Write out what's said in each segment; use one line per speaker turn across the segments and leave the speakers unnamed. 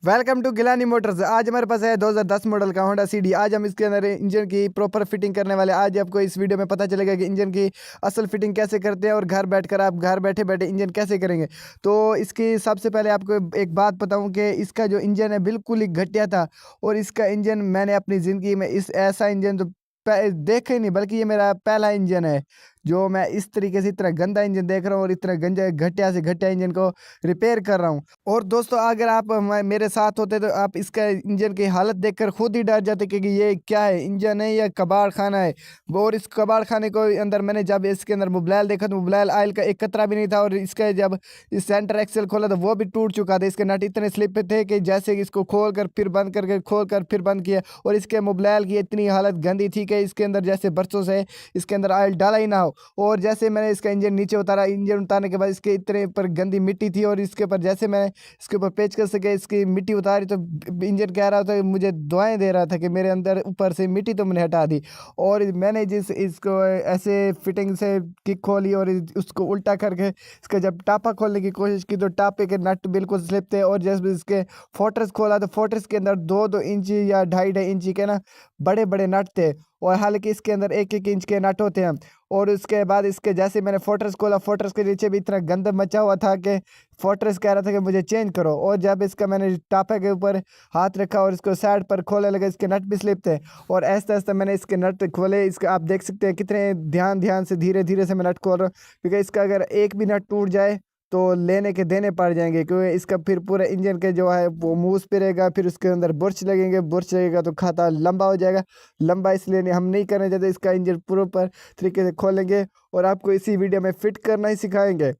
Welcome to Gilani Motors. आज हमारे पास है 2010 मॉडल का होंडा सीडी। आज हम इसके अंदर इंजन की प्रॉपर फिटिंग करने वाले। आज आपको इस वीडियो में पता चलेगा कि इंजन की असल फिटिंग कैसे करते हैं और घर बैठकर आप घर बैठे बैठे इंजन कैसे करेंगे। तो इसकी सबसे पहले आपको एक बात बताऊं कि इसका जो इंजन है बिल्कुल ही घटिया था। और इसका इंजन मैंने अपनी ज़िंदगी में इस ऐसा इंजन तो देखा ही नहीं, बल्कि ये मेरा पहला इंजन है जो मैं इस तरीके से इतना गंदा इंजन देख रहा हूँ और इतना गंजा घटिया से घटिया इंजन को रिपेयर कर रहा हूँ। और दोस्तों, अगर आप मेरे साथ होते तो आप इसका इंजन की हालत देखकर खुद ही डर जाते कि ये क्या है, इंजन है या कबाड़ खाना है। और इस कबाड़ खाने को अंदर मैंने जब इसके अंदर मोबिल देखा तो मोबिल ऑयल का एक कतरा भी नहीं था। और इसका जब इस सेंटर एक्सेल खोला तो वो भी टूट चुका था। इसके नट इतने स्लिप पे थे कि जैसे कि इसको खोल कर फिर बंद करके खोल कर फिर बंद किया। और इसके मोबिल की इतनी हालत गंदी थी कि इसके अंदर जैसे बरसों से इसके अंदर ऑयल डाला ही ना हो। और जैसे मैंने इसका इंजन नीचे उतारा, इंजन उतारने के बाद इसके इतने पर गंदी मिट्टी थी और इसके ऊपर जैसे मैंने इसके ऊपर पेचकस से इसकी मिट्टी उतारी तो इंजन कह रहा था, मुझे दुआएं दे रहा था कि मेरे अंदर ऊपर से मिट्टी तो मैंने हटा दी। और मैंने जिस इसको ऐसे फिटिंग से किक खोली और उसको उल्टा करके इसका जब टापा खोलने की कोशिश की तो टापे के नट बिल्कुल स्लिप थे। और जब इसके फोर्ट्रेस खोला तो फोर्ट्रेस के अंदर 2-2 इंची या 2.5-2.5 इंची के ना बड़े बड़े नट थे। और हालांकि इसके अंदर 1-1 इंच के नट होते हैं। और उसके बाद इसके जैसे मैंने फोर्ट्रेस खोला, फोर्ट्रेस के नीचे भी इतना गंद मचा हुआ था कि फोर्ट्रेस कह रहा था कि मुझे चेंज करो। और जब इसका मैंने टापे के ऊपर हाथ रखा और इसको साइड पर खोलने लगा, इसके नट भी स्लिप थे। और ऐसे ऐसे मैंने इसके नट खोले। इसके आप देख सकते हैं कितने ध्यान ध्यान से धीरे धीरे से मैं नट खोल रहा हूँ, क्योंकि इसका अगर एक भी नट टूट जाए तो लेने के देने पड़ जाएंगे। क्योंकि इसका फिर पूरा इंजन के जो है वो मूस पे रहेगा, फिर उसके अंदर बुर्च लगेंगे, बुर्च लगेगा तो खाता लंबा हो जाएगा। लंबा इसलिए नहीं, हम नहीं करना चाहते। इसका इंजन प्रॉपर तरीके से खोलेंगे और आपको इसी वीडियो में फिट करना ही सिखाएंगे।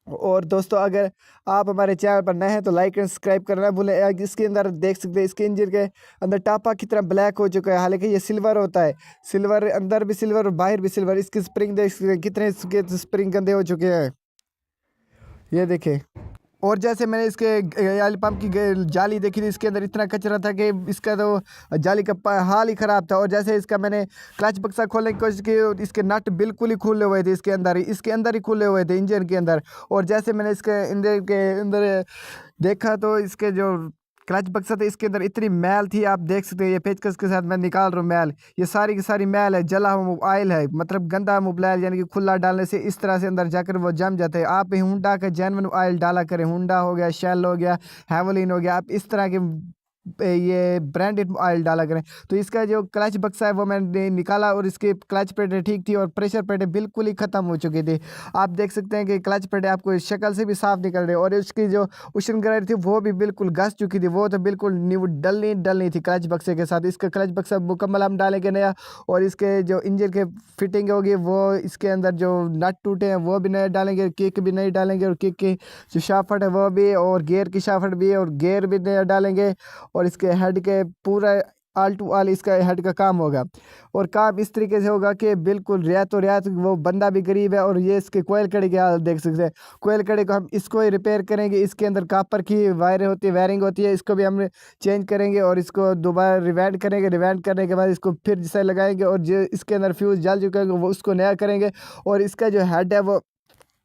और दोस्तों, अगर आप हमारे चैनल पर नए हैं तो लाइक एंड सब्सक्राइब करना ना भूलें। इसके अंदर देख सकते हैं इसके इंजन के अंदर टापा कितना ब्लैक हो चुका है, हालांकि ये सिल्वर होता है। सिल्वर अंदर भी सिल्वर और बाहर भी सिल्वर। इसकी स्प्रिंग देख सकते हैं कितने इसके स्प्रिंग गंदे हो चुके हैं, ये देखें। और जैसे मैंने इसके ऑयल पंप की जाली देखी थी, इसके अंदर इतना कचरा था कि इसका तो जाली का हाल ही ख़राब था। और जैसे इसका मैंने क्लच बक्सा खोलने की कोशिश की, इसके नट बिल्कुल ही खुले हुए थे, इसके अंदर ही खुले हुए थे इंजन के अंदर। और जैसे मैंने इसके इंजन के अंदर देखा तो इसके जो क्लच बक्सा था इसके अंदर इतनी मैल थी। आप देख सकते हैं, ये पेचकस के साथ मैं निकाल रहा हूँ मैल। ये सारी की सारी मैल है, जला हुआ ऑयल है, मतलब गंदा मोबिल यानी कि खुला डालने से इस तरह से अंदर जाकर वो जम जाते हैं। आप हुंडा का जेन्युइन ऑयल डाला करें, हुंडा हो गया, शेल हो गया, हैवलिन हो गया, आप इस तरह के ये ब्रांडेड ऑयल डाला करें। तो इसका जो क्लच बक्सा है वो मैंने निकाला और इसकी क्लच प्लेटें ठीक थी और प्रेशर प्लेटें बिल्कुल ही ख़त्म हो चुकी थी। आप देख सकते हैं कि क्लच प्लेटें आपको इस शक्ल से भी साफ निकल रही है। और इसकी जो उशन ग्राइड थी वो भी बिल्कुल घस चुकी थी, वो तो बिल्कुल न्यू डलनी थी क्लच बक्से के साथ। इसका क्लच बक्सा मुकम्मल हम डालेंगे नया। और इसके जो इंजन के फिटिंग होगी वो इसके अंदर जो नट टूटे हैं वो भी नए डालेंगे, किक भी नहीं डालेंगे, और किक की जो शाफट है वो भी, और गियर की शाफट भी, और गियर भी नया डालेंगे। और इसके हेड के पूरा आल टू आल इसका हेड का काम होगा। और काम इस तरीके से होगा कि बिल्कुल रियात और रियात, वो बंदा भी गरीब है। और ये इसके कोयल कड़ी की हालत देख सकते हैं। कोयल कड़ी को हम इसको ही रिपेयर करेंगे। इसके अंदर कापर की वायरें होती है, वायरिंग होती है, इसको भी हम चेंज करेंगे और इसको दोबारा रिवाइंड करेंगे। रिवाइंड करने के बाद इसको फिर जिसे लगाएंगे और जो इसके अंदर फ्यूज़ जल चुका है वो उसको नया करेंगे। और इसका जो हेड है वो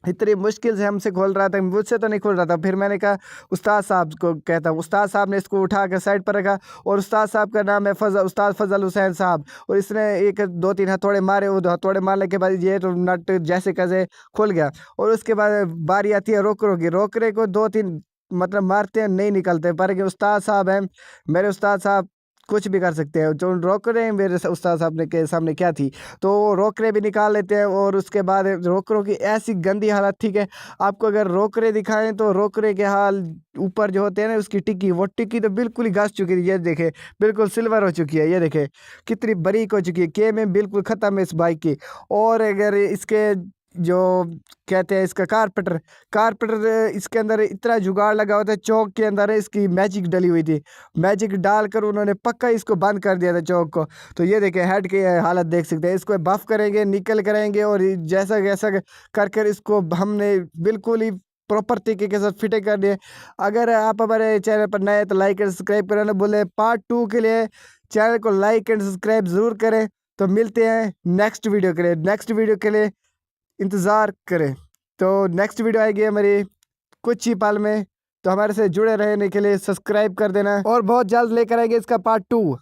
इतनी मुश्किल से हमसे खोल रहा था, मुझसे तो नहीं खोल रहा था। फिर मैंने कहा उस्ताद साहब को कहता हूँ। उस्ताद साहब ने इसको उठा कर साइड पर रखा और उस्ताद साहब का नाम है उस्ताद फजल हुसैन साहब। और इसने 1-2-3 हथौड़े मारे, वो हथौड़े मारने के बाद ये तो नट जैसे कैसे खुल गया। और उसके बाद बारी आती है रोकरो की। रोकरे को 2-3 मतलब मारते हैं, नहीं निकलते। पर कि उस्ताद साहब हैं, मेरे उस्ताद साहब कुछ भी कर सकते हैं। जो रोक रहे हैं मेरे उस्ताद साहब ने के सामने क्या थी, तो वो रोकरे भी निकाल लेते हैं। और उसके बाद रोकरों की ऐसी गंदी हालत थी कि आपको अगर रोकरे दिखाएं तो रोकरे के हाल ऊपर जो होते हैं ना उसकी टिक्की, वो टिक्की तो बिल्कुल ही घस चुकी थी। ये देखे बिल्कुल सिल्वर हो चुकी है, ये देखे कितनी बारीक हो चुकी है। के में बिल्कुल ख़त्म है इस बाइक की। और अगर इसके जो कहते हैं इसका कारपेटर, कारपेटर इसके अंदर इतना जुगाड़ लगा होता है, चौक के अंदर इसकी मैजिक डली हुई थी। मैजिक डालकर उन्होंने पक्का इसको बंद कर दिया था चौक को। तो ये देखें हेड की हालत देख सकते हैं। इसको बफ करेंगे, निकल करेंगे और जैसा जैसा कर कर इसको हमने बिल्कुल ही प्रॉपर तरीके के साथ फिटिंग कर दिए। अगर आप हमारे चैनल पर नए हैं तो लाइक एंड सब्सक्राइब करना ना भूलें। पार्ट 2 के लिए चैनल को लाइक एंड सब्सक्राइब ज़रूर करें। तो मिलते हैं नेक्स्ट वीडियो के लिए। नेक्स्ट वीडियो के लिए इंतज़ार करें। तो नेक्स्ट वीडियो आएगी हमारी कुछ ही पल में। तो हमारे से जुड़े रहने के लिए सब्सक्राइब कर देना और बहुत जल्द लेकर आएंगे इसका पार्ट 2।